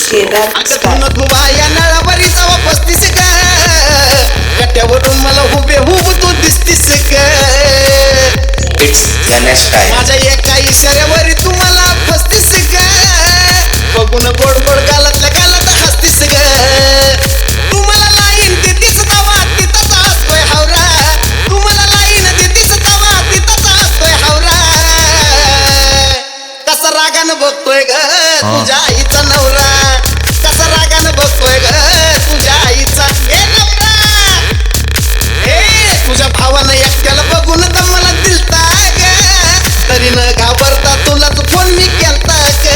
केदार अगं धुवा या नळावरी जावा 35 ग कट्यावरून मला हुबेहूब तू दिसतीस ग इट्स गणेश स्टाईल. माझ्या एका इशाऱ्यावरी तू मला फसतीस ग बघून गोड गोड गालातल्या गालात हसतीस ग तू मला लाईन देतीस तवा तिथंच असतोय हावरा तू मला लाईन देतीस तवा तिथंच असतोय हावरा कसा रागानं बघतोय ग तुझ्या आईचा नवरा कसा रागानं बघतोय ग तुझ्या आईचा ए नवरा ए तुझ्या भावानं एकट्याला बघून तर मला दिलता ग तरी न घाबरता तुलाच फोन मी केलता ग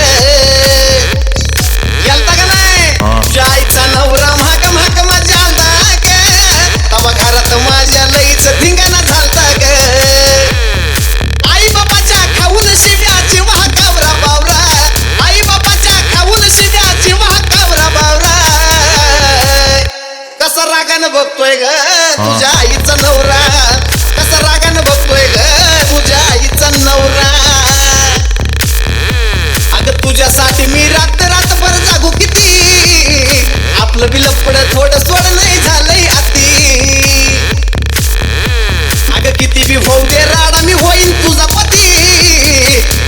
केलता का नाही तुझ्या आईचा नवरा महाग महाग माझ्या आलता ग तवा घरात माझ्या लईच धिंगाणा झालता ग आई बाबाच्या खाऊन शिव्या जीवा कावरा बावरा आई बाबाच्या खाऊन शिव्या जीवा कावरा बावरा कसा रागानं बघतोय ग तुझ्या आईचा नवरा कसा रागानं बघतोय ग तुझ्या आईचा नवरा अगं तुझ्यासाठी मी रात्रभर जागू किती आपलं बी लपड थोडं सोड नाही झालंय अति अगं किती बी होऊ दे राडा मी होईन तुझा पती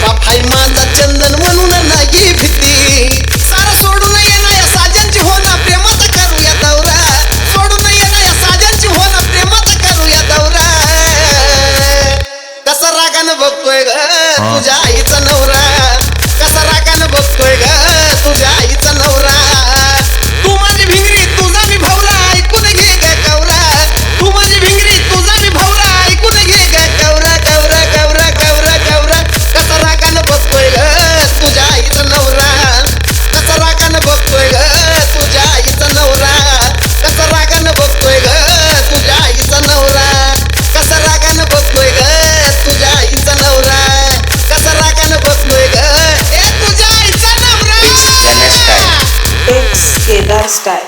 बाप हाय माझा चंदन म्हणून नाही भीती सारा सोडून येणं या साजनची होणं प्रेमाचा करूया दौरा सोडून येणं या साजनची होणं प्रेमाचा करूया दौरा कसा रागानं बघतोय ग तुझ्या आईचा नवरा कसा रागानं बघतोय ग तुझ्या आईचा नवरा तू माझी भिंगरी तुझा मी भवरा ऐकून घे ग कवरा तू माझी भिंगरी तुझा मी भवरा ऐकून घे ग कवरा कवरा कवरा कवरा कवरा कसा रागानं बघतोय ग तुझ्या आईचा नवरा कसा रागानं बघतोय ग तुझ्या आईचा नवरा कसा रागानं बघतोय ग तुझ्या आईचा नवरा कसा रागानं बघतोय ग तुझ्या आईचा नवरा कसा रागानं बघतोय ग ए तुझ्या आईचा नवरा Ganesh style. It's Kedar style.